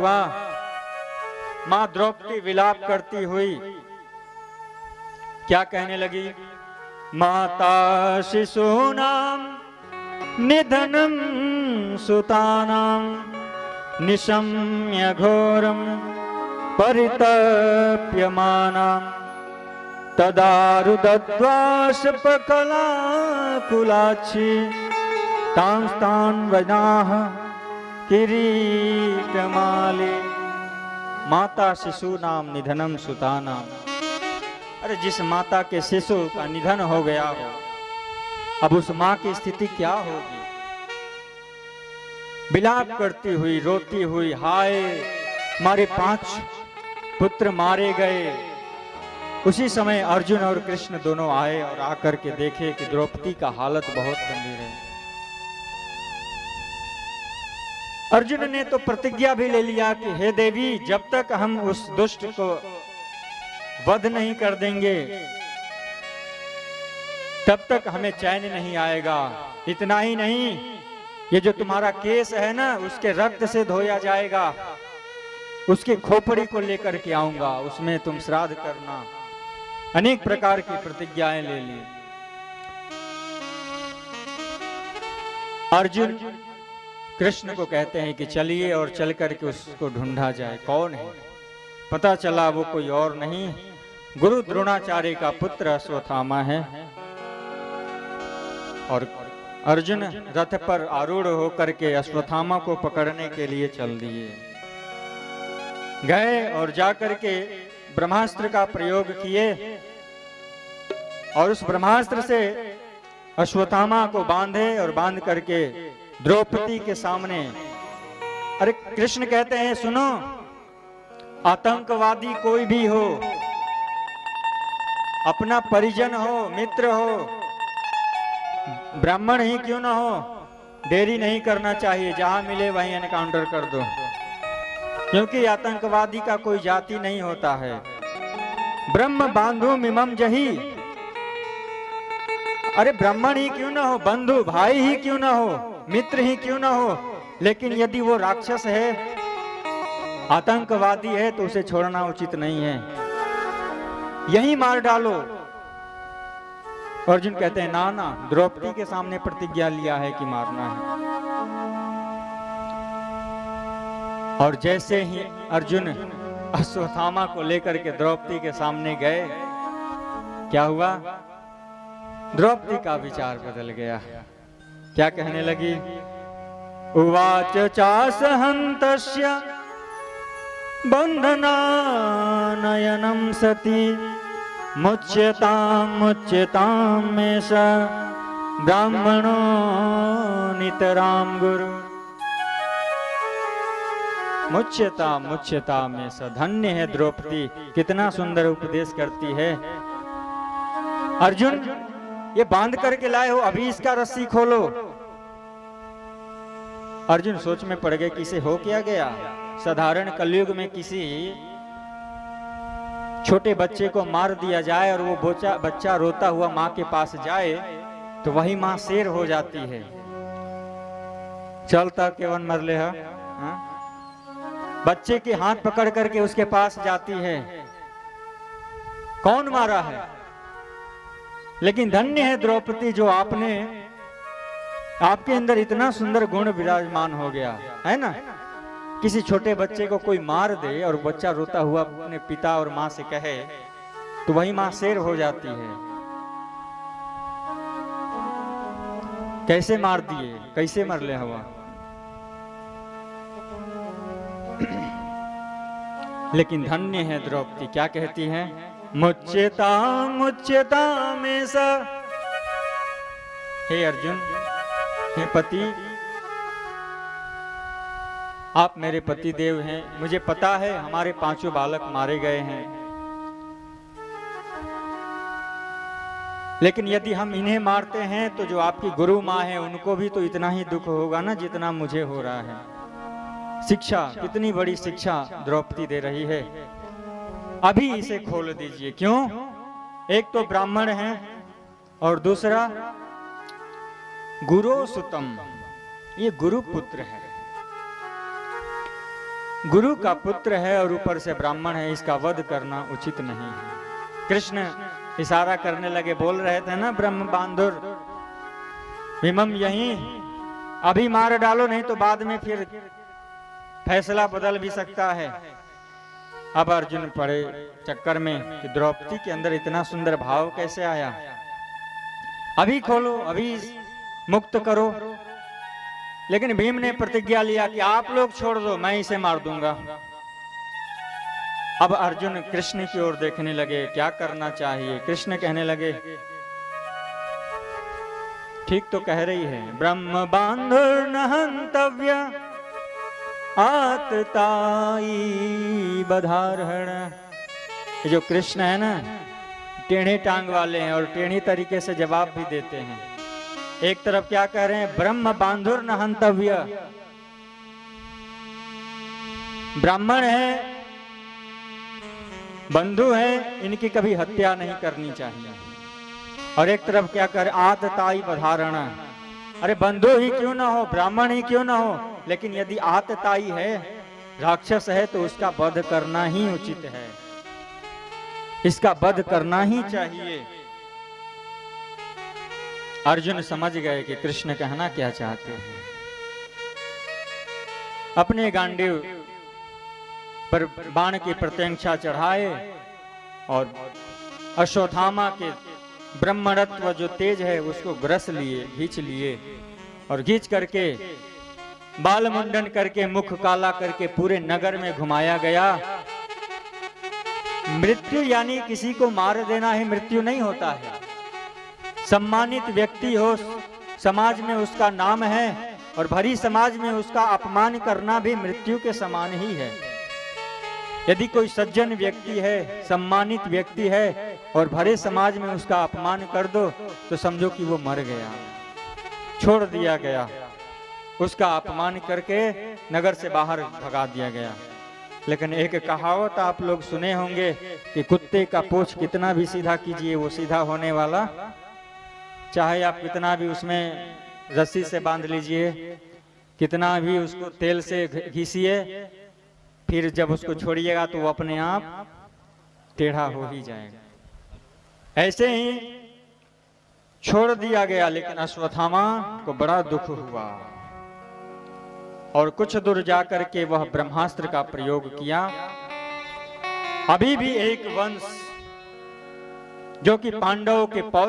हुआ, मां द्रौपदी विलाप करती हुई क्या कहने लगी? माता शिशूनां निधनं सुतानां निशम्य घोरं परितप्यमानां तदारुदत्वा शपकलाकुलाक्षी तां वदाह किरीटमाले। माता शिशु नाम निधनम सुता नाम। अरे जिस माता के शिशु का निधन हो गया हो, अब उस मां की स्थिति क्या होगी? विलाप करती हुई, रोती हुई, हाय हमारे 5 पुत्र मारे गए। उसी समय अर्जुन और कृष्ण दोनों आए और आकर के देखे कि द्रौपदी का हालत बहुत गंभीर है। अर्जुन ने तो प्रतिज्ञा भी ले लिया कि हे देवी, जब तक हम उस दुष्ट को वध नहीं कर देंगे तब तक हमें चैन नहीं आएगा। इतना ही नहीं, ये जो तुम्हारा केस है ना, उसके रक्त से धोया जाएगा, उसकी खोपड़ी को लेकर के आऊंगा, उसमें तुम श्राद्ध करना। अनेक प्रकार की प्रतिज्ञाएं ले ली। अर्जुन कृष्ण को कहते हैं कि चलिए और चल करके उसको ढूंढा जाए, कौन है। पता चला वो कोई और नहीं, गुरु द्रोणाचार्य का पुत्र अश्वत्थामा है। और अर्जुन रथ पर आरूढ़ होकर के अश्वत्थामा को पकड़ने के लिए चल दिए। गए और जाकर के ब्रह्मास्त्र का प्रयोग किए और उस ब्रह्मास्त्र से अश्वत्थामा को बांधे और बांध करके द्रौपदी के सामने। अरे कृष्ण कहते हैं सुनो, आतंकवादी कोई भी हो, अपना परिजन हो, मित्र हो, ब्राह्मण ही क्यों ना हो, देरी नहीं करना चाहिए, जहां मिले वहीं एनकाउंटर कर दो, क्योंकि आतंकवादी का कोई जाति नहीं होता है। ब्रह्म बांधु मिमम जही। अरे ब्राह्मण ही क्यों ना हो, बंधु भाई ही क्यों ना हो, मित्र ही क्यों ना हो, लेकिन यदि वो राक्षस है, आतंकवादी है, तो उसे छोड़ना उचित नहीं है, यही मार डालो। अर्जुन कहते हैं ना ना, द्रौपदी के सामने प्रतिज्ञा लिया है कि मारना है। और जैसे ही अर्जुन अश्वत्थामा को लेकर के द्रौपदी के सामने गए, क्या हुआ? द्रौपदी का विचार बदल गया। क्या कहने लगी? उवाच चासहन्तस्य बन्धनानयनं सती मुच्यतां मे स ब्राह्मणो नितरां गुरु। मुच्यता में स। धन्य है द्रौपदी, कितना सुंदर उपदेश करती है। अर्जुन ये बांध करके लाए हो, अभी इसका रस्सी खोलो। अर्जुन सोच में पड़ गए कि इसे हो क्या गया। साधारण कलयुग में किसी छोटे बच्चे को मार दिया जाए और वो बच्चा रोता हुआ माँ के पास जाए तो वही माँ शेर हो जाती है। चलता केवन मरले है, बच्चे के हाथ पकड़ करके उसके पास जाती है, कौन मारा है। लेकिन धन्य है द्रौपदी जो आपके अंदर इतना सुंदर गुण विराजमान हो गया है ना। किसी छोटे बच्चे को कोई मार दे और बच्चा रोता हुआ अपने पिता और माँ से कहे तो वही माँ शेर हो जाती है। कैसे मार दिए, कैसे मरले हवा। लेकिन धन्य है द्रौपदी, क्या कहती है? मुच्यता में सा। हे अर्जुन, हे पति, आप मेरे पति देव हैं, मुझे पता है हमारे 5 बालक मारे गए हैं, लेकिन यदि हम इन्हें मारते हैं तो जो आपकी गुरु माँ है उनको भी तो इतना ही दुख होगा ना जितना मुझे हो रहा है। शिक्षा, कितनी बड़ी शिक्षा द्रौपदी दे रही है। अभी इसे खोल दीजिए। क्यों? एक तो ब्राह्मण है और दूसरा गुरु सुतम, ये गुरु पुत्र है। गुरु का पुत्र है और ऊपर से ब्राह्मण है, इसका वध करना उचित नहीं है। कृष्ण इशारा करने लगे, बोल रहे थे ना, ब्रह्म बांधुर भीमम, यहीं अभी मार डालो, नहीं तो बाद में फिर फैसला बदल भी सकता है। अब अर्जुन पड़े चक्कर में कि द्रौपदी के अंदर इतना सुंदर भाव कैसे आया, अभी खोलो, अभी मुक्त करो। लेकिन भीम ने प्रतिज्ञा लिया कि आप लोग छोड़ दो, मैं इसे मार दूंगा। अब अर्जुन कृष्ण की ओर देखने लगे, क्या करना चाहिए। कृष्ण कहने लगे, ठीक तो कह रही है, ब्रह्म बांधुर न हंतव्य आतताई बधारहण। ये जो कृष्ण है ना, टेढ़े टांग वाले हैं और टेढ़ी तरीके से जवाब भी देते हैं। एक तरफ क्या कह रहे हैं, ब्रह्म बांधुर न हंतव्य, ब्राह्मण है, बंधु है, इनकी कभी हत्या नहीं करनी चाहिए। और एक तरफ क्या कह रहे, आतताई बधारण, अरे बंधु ही क्यों ना हो, ब्राह्मण ही क्यों ना हो, लेकिन यदि आतताई है, राक्षस है, तो उसका वध करना ही उचित है, इसका वध करना ही चाहिए। अर्जुन समझ गए कि कृष्ण कहना क्या चाहते हैं। अपने गांडीव पर बाण की प्रत्यंक्षा चढ़ाए और अश्वत्थामा के ब्रह्मणत्व जो तेज है उसको ग्रस लिए, खींच लिए, और खींच करके बाल मुंडन करके मुख काला करके पूरे नगर में घुमाया गया। मृत्यु यानी किसी को मार देना ही मृत्यु नहीं होता है। सम्मानित व्यक्ति हो, समाज में उसका नाम है, और भरी समाज में उसका अपमान करना भी मृत्यु के समान ही है। यदि कोई सज्जन व्यक्ति है, सम्मानित व्यक्ति है, और भरे समाज में उसका अपमान कर दो तो समझो कि वो मर गया, छोड़ दिया गया, उसका अपमान करके नगर से बाहर भगा दिया गया। लेकिन एक कहावत आप लोग सुने होंगे कि कुत्ते का पूंछ कितना भी सीधा कीजिए वो सीधा होने वाला, चाहे आप कितना भी उसमें रस्सी से बांध लीजिए, कितना भी उसको तेल से घिसिए, फिर जब उसको छोड़िएगा तो वो अपने आप टेढ़ा हो ही जाएगा। ऐसे ही छोड़ दिया गया, लेकिन अश्वत्थामा को बड़ा दुख हुआ और कुछ दूर जाकर के वह ब्रह्मास्त्र का प्रयोग किया। अभी भी एक वंश जो कि पांडवों के पौत्र